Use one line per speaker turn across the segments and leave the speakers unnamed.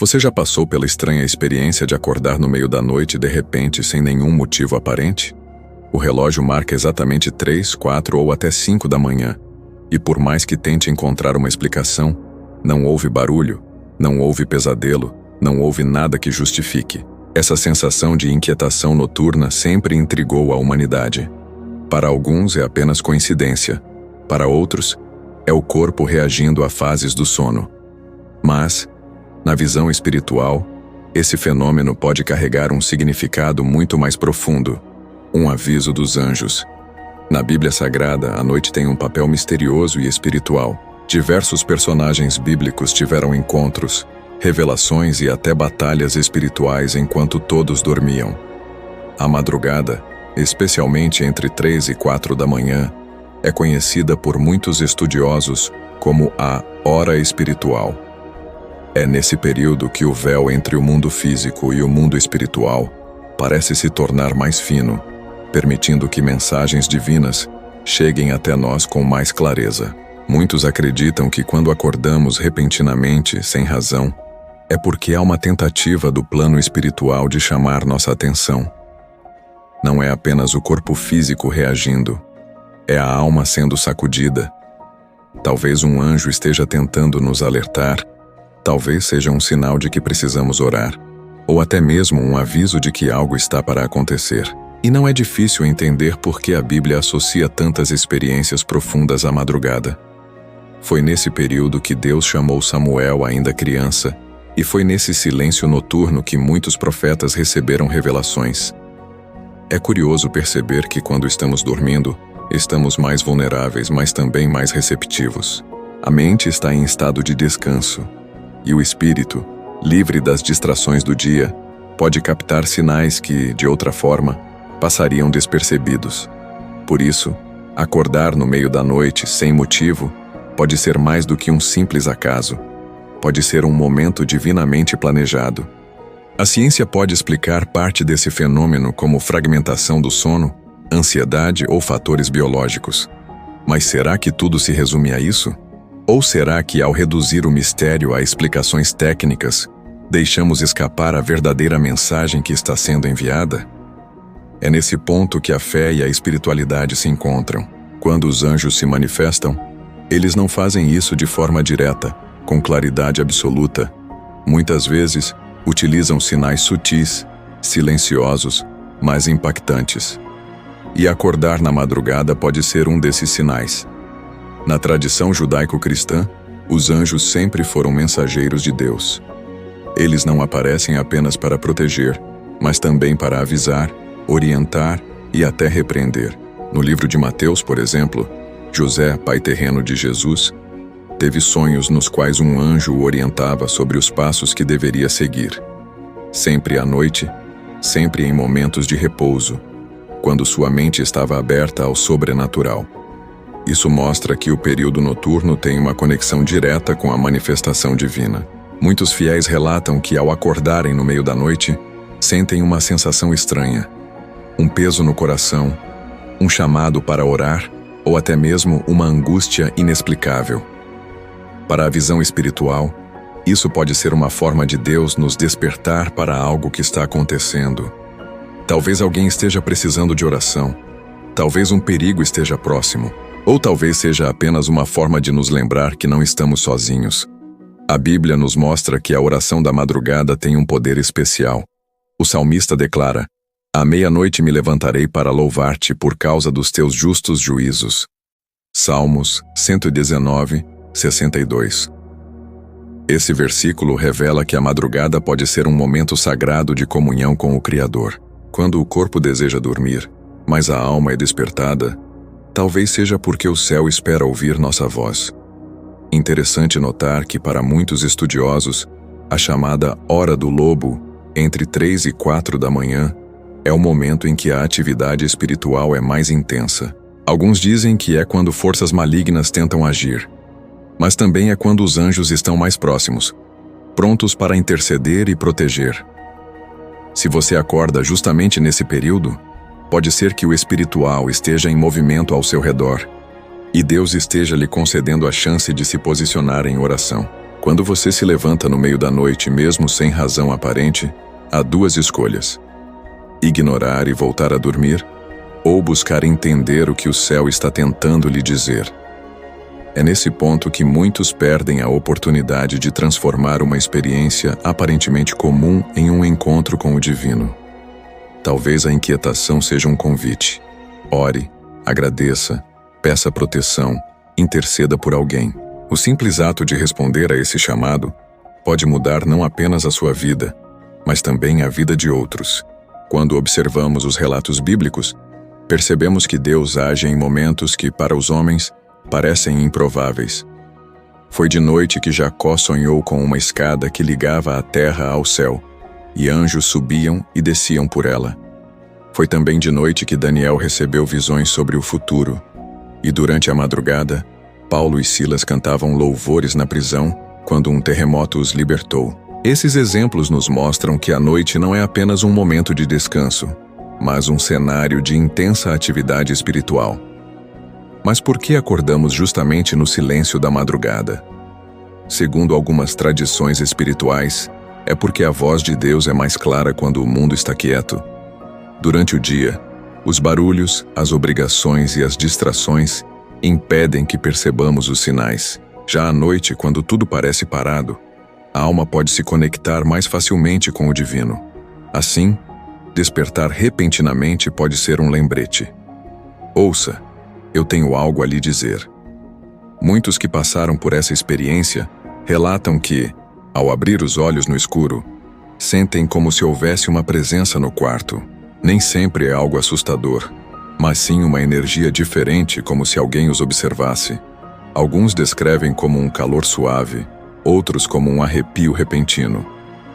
Você já passou pela estranha experiência de acordar no meio da noite de repente sem nenhum motivo aparente? O relógio marca exatamente 3, 4 ou até 5 da manhã, e por mais que tente encontrar uma explicação, não houve barulho, não houve pesadelo, não houve nada que justifique. Essa sensação de inquietação noturna sempre intrigou a humanidade. Para alguns é apenas coincidência, para outros, é o corpo reagindo a fases do sono. Mas, na visão espiritual, esse fenômeno pode carregar um significado muito mais profundo, um aviso dos anjos. Na Bíblia Sagrada, a noite tem um papel misterioso e espiritual. Diversos personagens bíblicos tiveram encontros, revelações e até batalhas espirituais enquanto todos dormiam. A madrugada, especialmente entre 3 e 4 da manhã, é conhecida por muitos estudiosos como a hora espiritual. É nesse período que o véu entre o mundo físico e o mundo espiritual parece se tornar mais fino, permitindo que mensagens divinas cheguem até nós com mais clareza. Muitos acreditam que quando acordamos repentinamente, sem razão, é porque há uma tentativa do plano espiritual de chamar nossa atenção. Não é apenas o corpo físico reagindo, é a alma sendo sacudida. Talvez um anjo esteja tentando nos alertar, talvez seja um sinal de que precisamos orar, ou até mesmo um aviso de que algo está para acontecer. E não é difícil entender por que a Bíblia associa tantas experiências profundas à madrugada. Foi nesse período que Deus chamou Samuel ainda criança, e foi nesse silêncio noturno que muitos profetas receberam revelações. É curioso perceber que quando estamos dormindo, estamos mais vulneráveis, mas também mais receptivos. A mente está em estado de descanso, e o espírito, livre das distrações do dia, pode captar sinais que, de outra forma, passariam despercebidos. Por isso, acordar no meio da noite, sem motivo, pode ser mais do que um simples acaso. Pode ser um momento divinamente planejado. A ciência pode explicar parte desse fenômeno como fragmentação do sono, ansiedade ou fatores biológicos. Mas será que tudo se resume a isso? Ou será que, ao reduzir o mistério a explicações técnicas, deixamos escapar a verdadeira mensagem que está sendo enviada? É nesse ponto que a fé e a espiritualidade se encontram. Quando os anjos se manifestam, eles não fazem isso de forma direta, com claridade absoluta. Muitas vezes, utilizam sinais sutis, silenciosos, mas impactantes. E acordar na madrugada pode ser um desses sinais. Na tradição judaico-cristã, os anjos sempre foram mensageiros de Deus. Eles não aparecem apenas para proteger, mas também para avisar, orientar e até repreender. No livro de Mateus, por exemplo, José, pai terreno de Jesus, teve sonhos nos quais um anjo o orientava sobre os passos que deveria seguir. Sempre à noite, sempre em momentos de repouso, quando sua mente estava aberta ao sobrenatural. Isso mostra que o período noturno tem uma conexão direta com a manifestação divina. Muitos fiéis relatam que, ao acordarem no meio da noite, sentem uma sensação estranha, um peso no coração, um chamado para orar ou até mesmo uma angústia inexplicável. Para a visão espiritual, isso pode ser uma forma de Deus nos despertar para algo que está acontecendo. Talvez alguém esteja precisando de oração, talvez um perigo esteja próximo, ou talvez seja apenas uma forma de nos lembrar que não estamos sozinhos. A Bíblia nos mostra que a oração da madrugada tem um poder especial. O salmista declara: "À meia-noite me levantarei para louvar-te por causa dos teus justos juízos." Salmos 119, 62. Esse versículo revela que a madrugada pode ser um momento sagrado de comunhão com o Criador. Quando o corpo deseja dormir, mas a alma é despertada, talvez seja porque o céu espera ouvir nossa voz. Interessante notar que, para muitos estudiosos, a chamada Hora do Lobo, entre 3 e 4 da manhã, é o momento em que a atividade espiritual é mais intensa. Alguns dizem que é quando forças malignas tentam agir, mas também é quando os anjos estão mais próximos, prontos para interceder e proteger. Se você acorda justamente nesse período, pode ser que o espiritual esteja em movimento ao seu redor, e Deus esteja lhe concedendo a chance de se posicionar em oração. Quando você se levanta no meio da noite, mesmo sem razão aparente, há duas escolhas: ignorar e voltar a dormir, ou buscar entender o que o céu está tentando lhe dizer. É nesse ponto que muitos perdem a oportunidade de transformar uma experiência aparentemente comum em um encontro com o divino. Talvez a inquietação seja um convite. Ore, agradeça, peça proteção, interceda por alguém. O simples ato de responder a esse chamado pode mudar não apenas a sua vida, mas também a vida de outros. Quando observamos os relatos bíblicos, percebemos que Deus age em momentos que, para os homens, parecem improváveis. Foi de noite que Jacó sonhou com uma escada que ligava a terra ao céu, e anjos subiam e desciam por ela. Foi também de noite que Daniel recebeu visões sobre o futuro, e durante a madrugada, Paulo e Silas cantavam louvores na prisão quando um terremoto os libertou. Esses exemplos nos mostram que a noite não é apenas um momento de descanso, mas um cenário de intensa atividade espiritual. Mas por que acordamos justamente no silêncio da madrugada? Segundo algumas tradições espirituais, é porque a voz de Deus é mais clara quando o mundo está quieto. Durante o dia, os barulhos, as obrigações e as distrações impedem que percebamos os sinais. Já à noite, quando tudo parece parado, a alma pode se conectar mais facilmente com o divino. Assim, despertar repentinamente pode ser um lembrete. Ouça, eu tenho algo a lhe dizer. Muitos que passaram por essa experiência relatam que, ao abrir os olhos no escuro, sentem como se houvesse uma presença no quarto. Nem sempre é algo assustador, mas sim uma energia diferente, como se alguém os observasse. Alguns descrevem como um calor suave, outros como um arrepio repentino.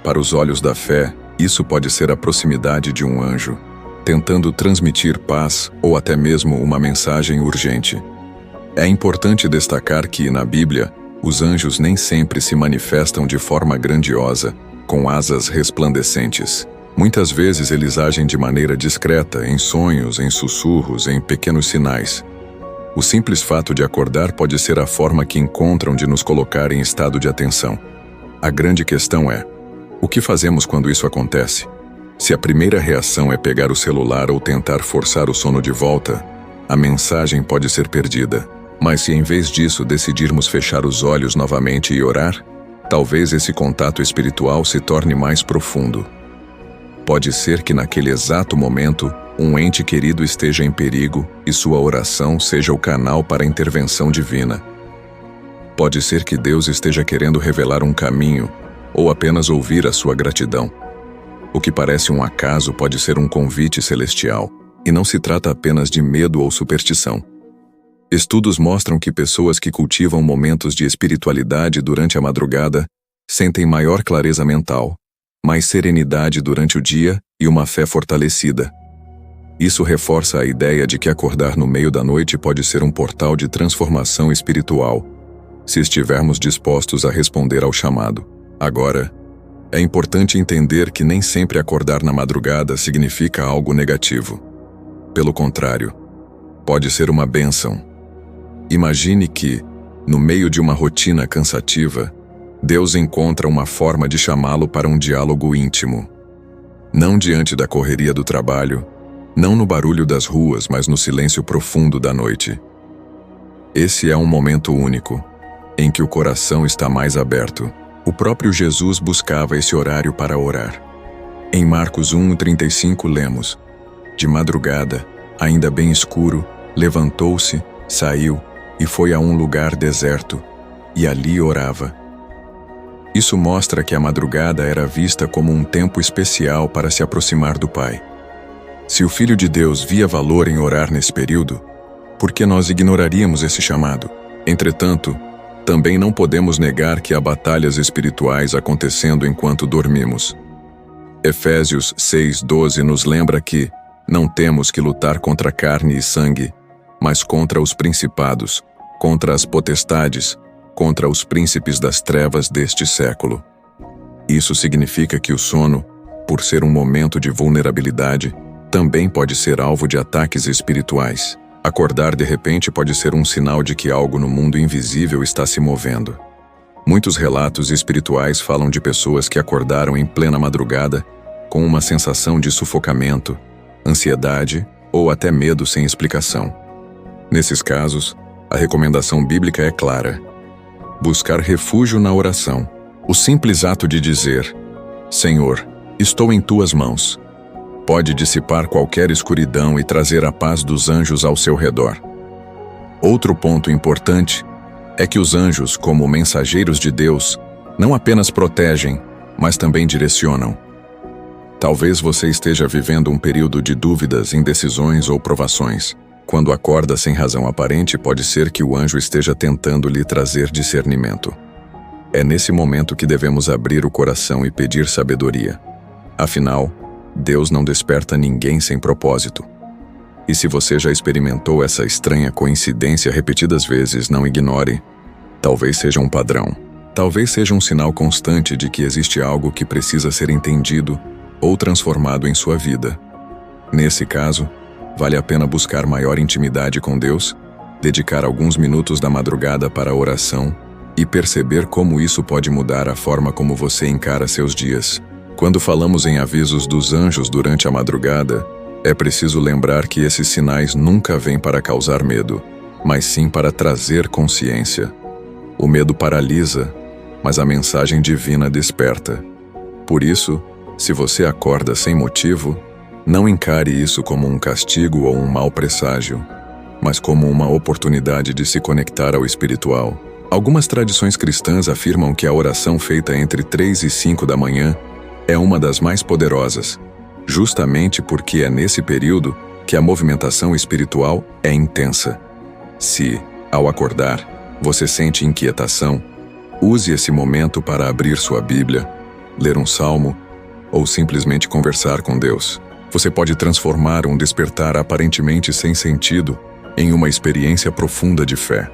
Para os olhos da fé, isso pode ser a proximidade de um anjo, tentando transmitir paz ou até mesmo uma mensagem urgente. É importante destacar que, na Bíblia, os anjos nem sempre se manifestam de forma grandiosa, com asas resplandecentes. Muitas vezes eles agem de maneira discreta, em sonhos, em sussurros, em pequenos sinais. O simples fato de acordar pode ser a forma que encontram de nos colocar em estado de atenção. A grande questão é: o que fazemos quando isso acontece? Se a primeira reação é pegar o celular ou tentar forçar o sono de volta, a mensagem pode ser perdida. Mas se em vez disso decidirmos fechar os olhos novamente e orar, talvez esse contato espiritual se torne mais profundo. Pode ser que naquele exato momento, um ente querido esteja em perigo e sua oração seja o canal para a intervenção divina. Pode ser que Deus esteja querendo revelar um caminho ou apenas ouvir a sua gratidão. O que parece um acaso pode ser um convite celestial, e não se trata apenas de medo ou superstição. Estudos mostram que pessoas que cultivam momentos de espiritualidade durante a madrugada sentem maior clareza mental, mais serenidade durante o dia e uma fé fortalecida. Isso reforça a ideia de que acordar no meio da noite pode ser um portal de transformação espiritual, se estivermos dispostos a responder ao chamado. Agora, é importante entender que nem sempre acordar na madrugada significa algo negativo. Pelo contrário, pode ser uma bênção. Imagine que, no meio de uma rotina cansativa, Deus encontra uma forma de chamá-lo para um diálogo íntimo. Não diante da correria do trabalho, não no barulho das ruas, mas no silêncio profundo da noite. Esse é um momento único, em que o coração está mais aberto. O próprio Jesus buscava esse horário para orar. Em Marcos 1:35 lemos: de madrugada, ainda bem escuro, levantou-se, saiu e foi a um lugar deserto, e ali orava. Isso mostra que a madrugada era vista como um tempo especial para se aproximar do Pai. Se o Filho de Deus via valor em orar nesse período, por que nós ignoraríamos esse chamado? Entretanto, também não podemos negar que há batalhas espirituais acontecendo enquanto dormimos. Efésios 6:12 nos lembra que não temos que lutar contra carne e sangue, mas contra os principados, contra as potestades, contra os príncipes das trevas deste século. Isso significa que o sono, por ser um momento de vulnerabilidade, também pode ser alvo de ataques espirituais. Acordar de repente pode ser um sinal de que algo no mundo invisível está se movendo. Muitos relatos espirituais falam de pessoas que acordaram em plena madrugada com uma sensação de sufocamento, ansiedade ou até medo sem explicação. Nesses casos, a recomendação bíblica é clara: buscar refúgio na oração. O simples ato de dizer: Senhor, estou em tuas mãos, pode dissipar qualquer escuridão e trazer a paz dos anjos ao seu redor. Outro ponto importante é que os anjos, como mensageiros de Deus, não apenas protegem, mas também direcionam. Talvez você esteja vivendo um período de dúvidas, indecisões ou provações. Quando acorda sem razão aparente, pode ser que o anjo esteja tentando lhe trazer discernimento. É nesse momento que devemos abrir o coração e pedir sabedoria. Afinal, Deus não desperta ninguém sem propósito. E se você já experimentou essa estranha coincidência repetidas vezes, não ignore. Talvez seja um padrão. Talvez seja um sinal constante de que existe algo que precisa ser entendido ou transformado em sua vida. Nesse caso, vale a pena buscar maior intimidade com Deus, dedicar alguns minutos da madrugada para a oração e perceber como isso pode mudar a forma como você encara seus dias. Quando falamos em avisos dos anjos durante a madrugada, é preciso lembrar que esses sinais nunca vêm para causar medo, mas sim para trazer consciência. O medo paralisa, mas a mensagem divina desperta. Por isso, se você acorda sem motivo, não encare isso como um castigo ou um mau presságio, mas como uma oportunidade de se conectar ao espiritual. Algumas tradições cristãs afirmam que a oração feita entre 3 e 5 da manhã é uma das mais poderosas, justamente porque é nesse período que a movimentação espiritual é intensa. Se, ao acordar, você sente inquietação, use esse momento para abrir sua Bíblia, ler um salmo ou simplesmente conversar com Deus. Você pode transformar um despertar aparentemente sem sentido em uma experiência profunda de fé.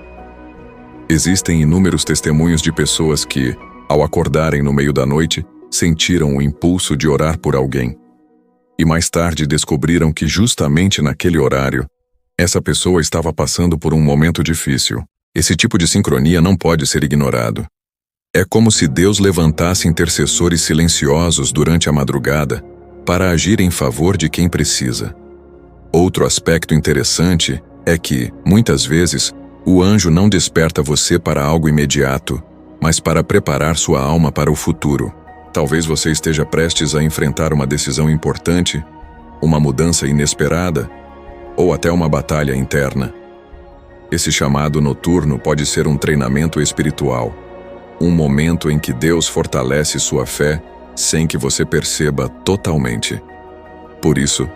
Existem inúmeros testemunhos de pessoas que, ao acordarem no meio da noite, sentiram o impulso de orar por alguém. E mais tarde descobriram que justamente naquele horário, essa pessoa estava passando por um momento difícil. Esse tipo de sincronia não pode ser ignorado. É como se Deus levantasse intercessores silenciosos durante a madrugada para agir em favor de quem precisa. Outro aspecto interessante é que, muitas vezes, o anjo não desperta você para algo imediato, mas para preparar sua alma para o futuro. Talvez você esteja prestes a enfrentar uma decisão importante, uma mudança inesperada, ou até uma batalha interna. Esse chamado noturno pode ser um treinamento espiritual, um momento em que Deus fortalece sua fé sem que você perceba totalmente. Por isso,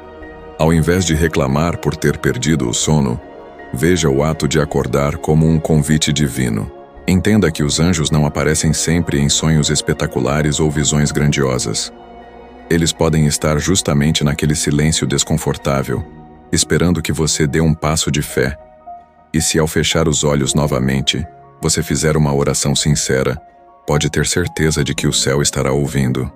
ao invés de reclamar por ter perdido o sono, veja o ato de acordar como um convite divino. Entenda que os anjos não aparecem sempre em sonhos espetaculares ou visões grandiosas. Eles podem estar justamente naquele silêncio desconfortável, esperando que você dê um passo de fé. E se ao fechar os olhos novamente, você fizer uma oração sincera, pode ter certeza de que o céu estará ouvindo.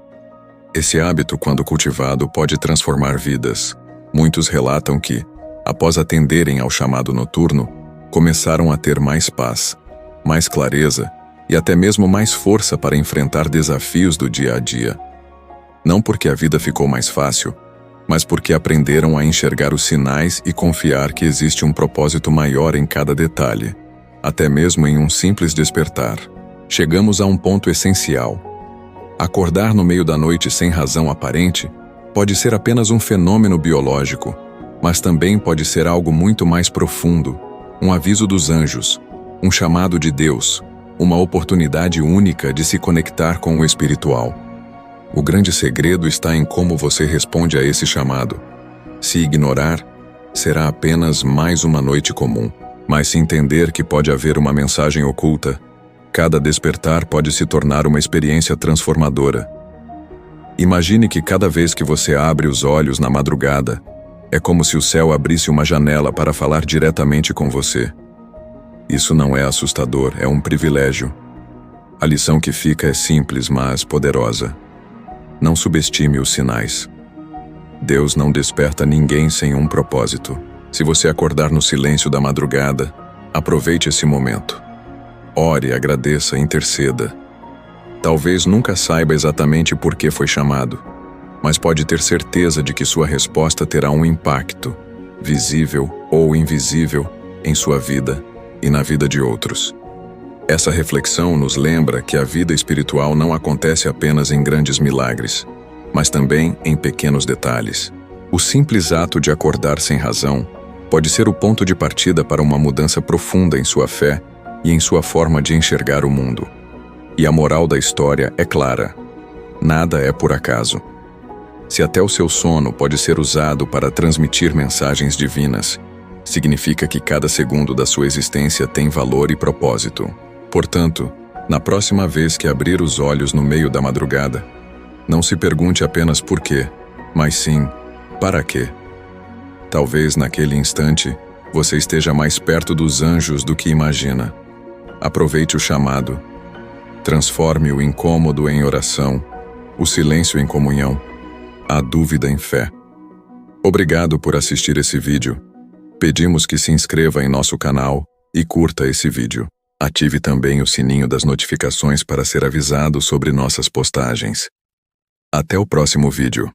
Esse hábito, quando cultivado, pode transformar vidas. Muitos relatam que, após atenderem ao chamado noturno, começaram a ter mais paz, mais clareza e até mesmo mais força para enfrentar desafios do dia a dia. Não porque a vida ficou mais fácil, mas porque aprenderam a enxergar os sinais e confiar que existe um propósito maior em cada detalhe, até mesmo em um simples despertar. Chegamos a um ponto essencial. Acordar no meio da noite sem razão aparente pode ser apenas um fenômeno biológico, mas também pode ser algo muito mais profundo, um aviso dos anjos, um chamado de Deus, uma oportunidade única de se conectar com o espiritual. O grande segredo está em como você responde a esse chamado. Se ignorar, será apenas mais uma noite comum. Mas se entender que pode haver uma mensagem oculta, cada despertar pode se tornar uma experiência transformadora. Imagine que cada vez que você abre os olhos na madrugada, é como se o céu abrisse uma janela para falar diretamente com você. Isso não é assustador, é um privilégio. A lição que fica é simples, mas poderosa. Não subestime os sinais. Deus não desperta ninguém sem um propósito. Se você acordar no silêncio da madrugada, aproveite esse momento. Ore, agradeça, interceda. Talvez nunca saiba exatamente por que foi chamado, mas pode ter certeza de que sua resposta terá um impacto, visível ou invisível, em sua vida e na vida de outros. Essa reflexão nos lembra que a vida espiritual não acontece apenas em grandes milagres, mas também em pequenos detalhes. O simples ato de acordar sem razão pode ser o ponto de partida para uma mudança profunda em sua fé e em sua forma de enxergar o mundo. E a moral da história é clara: nada é por acaso. Se até o seu sono pode ser usado para transmitir mensagens divinas, significa que cada segundo da sua existência tem valor e propósito. Portanto, na próxima vez que abrir os olhos no meio da madrugada, não se pergunte apenas por quê, mas sim, para quê? Talvez naquele instante, você esteja mais perto dos anjos do que imagina. Aproveite o chamado. Transforme o incômodo em oração, o silêncio em comunhão, a dúvida em fé. Obrigado por assistir esse vídeo. Pedimos que se inscreva em nosso canal e curta esse vídeo. Ative também o sininho das notificações para ser avisado sobre nossas postagens. Até o próximo vídeo.